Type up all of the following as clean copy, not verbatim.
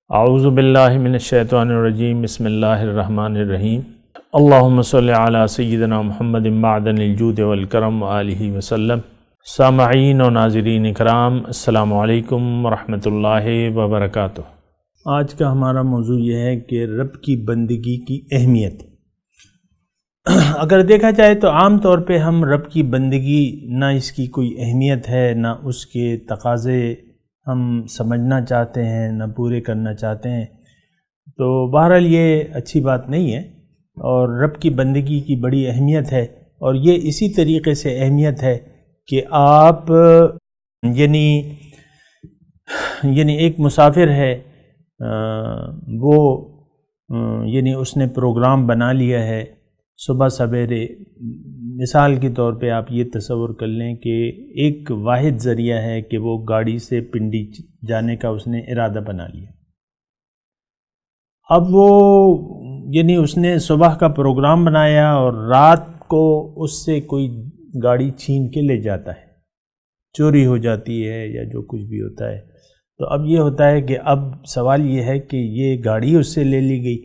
اعوذ باللہ من الشیطان الرجیم، بسم اللہ الرحمن الرحیم۔ اللہم صلی علی سیدنا محمد معدن الجود والکرم وآلہ وسلم۔ سامعین و ناظرین اکرام، السلام علیکم ورحمۃ اللہ وبرکاتہ۔ آج کا ہمارا موضوع یہ ہے کہ رب کی بندگی کی اہمیت۔ اگر دیکھا جائے تو عام طور پہ ہم رب کی بندگی نہ اس کی کوئی اہمیت ہے، نہ اس کے تقاضے ہم سمجھنا چاہتے ہیں، نہ پورے کرنا چاہتے ہیں، تو بہرحال یہ اچھی بات نہیں ہے۔ اور رب کی بندگی کی بڑی اہمیت ہے، اور یہ اسی طریقے سے اہمیت ہے کہ آپ یعنی ایک مسافر ہے، وہ یعنی اس نے پروگرام بنا لیا ہے صبح سویرے۔ مثال کے طور پہ آپ یہ تصور کر لیں کہ ایک واحد ذریعہ ہے کہ وہ گاڑی سے پنڈی جانے کا اس نے ارادہ بنا لیا۔ اب وہ یعنی اس نے صبح کا پروگرام بنایا اور رات کو اس سے کوئی گاڑی چھین کے لے جاتا ہے، چوری ہو جاتی ہے یا جو کچھ بھی ہوتا ہے۔ تو اب یہ ہوتا ہے کہ اب سوال یہ ہے کہ یہ گاڑی اس سے لے لی گئی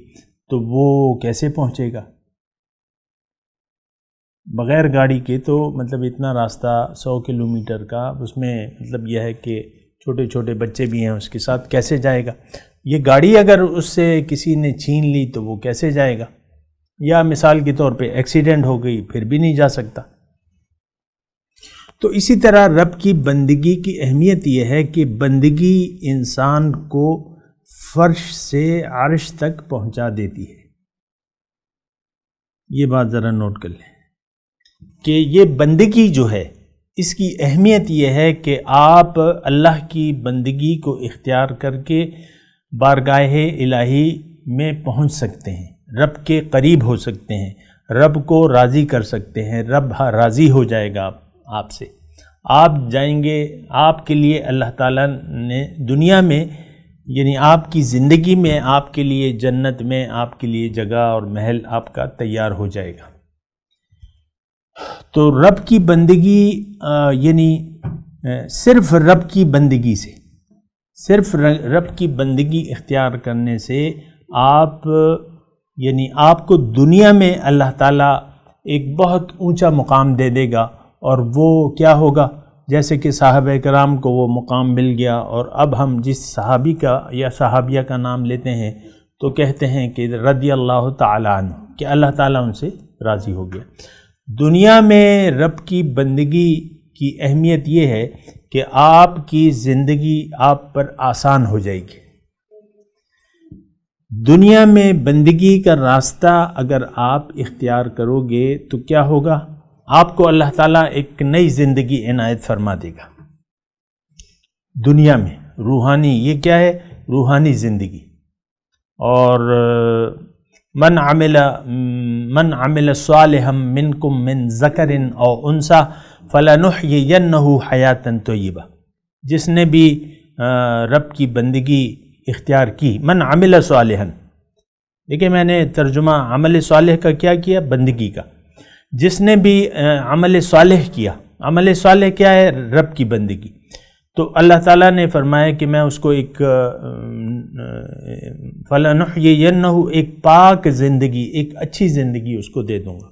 تو وہ کیسے پہنچے گا بغیر گاڑی کے؟ تو مطلب اتنا راستہ 100 کلومیٹر کا، اس میں مطلب یہ ہے کہ چھوٹے چھوٹے بچے بھی ہیں اس کے ساتھ، کیسے جائے گا؟ یہ گاڑی اگر اس سے کسی نے چھین لی تو وہ کیسے جائے گا؟ یا مثال کے طور پہ ایکسیڈنٹ ہو گئی، پھر بھی نہیں جا سکتا۔ تو اسی طرح رب کی بندگی کی اہمیت یہ ہے کہ بندگی انسان کو فرش سے عرش تک پہنچا دیتی ہے۔ یہ بات ذرا نوٹ کر لیں کہ یہ بندگی جو ہے اس کی اہمیت یہ ہے کہ آپ اللہ کی بندگی کو اختیار کر کے بارگاہ الہی میں پہنچ سکتے ہیں، رب کے قریب ہو سکتے ہیں، رب کو راضی کر سکتے ہیں، رب راضی ہو جائے گا آپ سے۔ آپ جائیں گے، آپ کے لیے اللہ تعالیٰ نے دنیا میں یعنی آپ کی زندگی میں آپ کے لیے جنت میں آپ کے لیے جگہ اور محل آپ کا تیار ہو جائے گا۔ تو رب کی بندگی یعنی صرف رب کی بندگی سے، صرف رب کی بندگی اختیار کرنے سے آپ یعنی آپ کو دنیا میں اللہ تعالیٰ ایک بہت اونچا مقام دے دے گا، اور وہ کیا ہوگا؟ جیسے کہ صحابہ کرام کو وہ مقام مل گیا، اور اب ہم جس صحابی کا یا صحابیہ کا نام لیتے ہیں تو کہتے ہیں کہ رضی اللہ تعالیٰ عنہ، کہ اللہ تعالیٰ ان سے راضی ہو گیا۔ دنیا میں رب کی بندگی کی اہمیت یہ ہے کہ آپ کی زندگی آپ پر آسان ہو جائے گی۔ دنیا میں بندگی کا راستہ اگر آپ اختیار کرو گے تو کیا ہوگا؟ آپ کو اللہ تعالیٰ ایک نئی زندگی عنایت فرما دے گا دنیا میں، روحانی۔ یہ کیا ہے؟ روحانی زندگی۔ اور من عمل صالحا منکم من ذکر او انثی فلنحیینہ حیاتا طیبہ۔ جس نے بھی رب کی بندگی اختیار کی، من عمل صالحا، دیکھیں میں نے ترجمہ عمل صالح کا کیا؟ بندگی کا۔ جس نے بھی عمل صالح کیا، عمل صالح کیا ہے؟ رب کی بندگی۔ تو اللہ تعالیٰ نے فرمایا کہ میں اس کو ایک فَلَنُحْيِيَنَّهُ ایک پاک زندگی، ایک اچھی زندگی اس کو دے دوں گا۔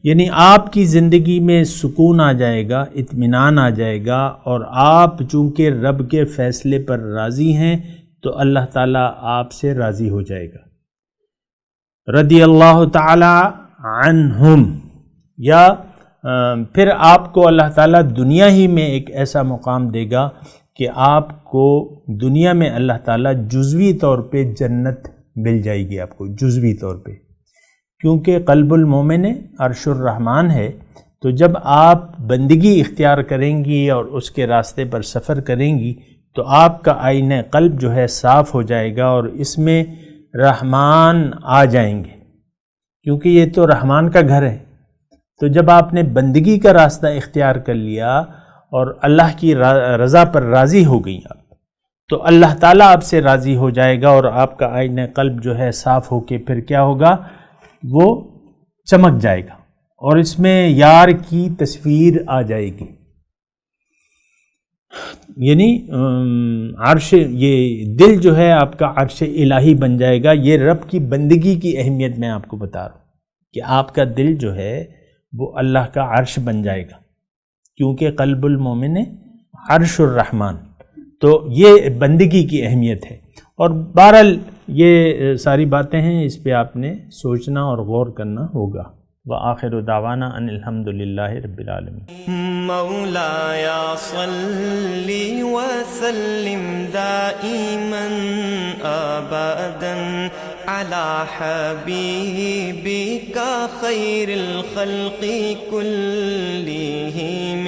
یعنی آپ کی زندگی میں سکون آ جائے گا، اطمینان آ جائے گا، اور آپ چونکہ رب کے فیصلے پر راضی ہیں تو اللہ تعالیٰ آپ سے راضی ہو جائے گا۔ رضی اللہ تعالی عنہم، یا پھر آپ کو اللہ تعالیٰ دنیا ہی میں ایک ایسا مقام دے گا کہ آپ کو دنیا میں اللہ تعالیٰ جزوی طور پہ جنت مل جائے گی، آپ کو جزوی طور پہ، کیونکہ قلب المومن عرش الرحمن ہے۔ تو جب آپ بندگی اختیار کریں گی اور اس کے راستے پر سفر کریں گی تو آپ کا آئینہ قلب جو ہے صاف ہو جائے گا، اور اس میں رحمان آ جائیں گے، کیونکہ یہ تو رحمان کا گھر ہے۔ تو جب آپ نے بندگی کا راستہ اختیار کر لیا اور اللہ کی رضا پر راضی ہو گئی آپ، تو اللہ تعالیٰ آپ سے راضی ہو جائے گا، اور آپ کا آئینہ قلب جو ہے صاف ہو کے پھر کیا ہوگا؟ وہ چمک جائے گا، اور اس میں یار کی تصویر آ جائے گی۔ یعنی عرش، یہ دل جو ہے آپ کا عرش الہی بن جائے گا. یہ رب کی بندگی کی اہمیت میں آپ کو بتا رہا ہوں کہ آپ کا دل جو ہے وہ اللہ کا عرش بن جائے گا، کیونکہ قلب المومن عرش الرحمن. تو یہ بندگی کی اہمیت ہے. اور بہرحال یہ ساری باتیں ہیں، اس پہ آپ نے سوچنا اور غور کرنا ہوگا. وآخر دعوانا ان الحمد للہ رب العالمین. مولاي صل وسلم دائما ابدا على حبيبك خير الخلق كلهم.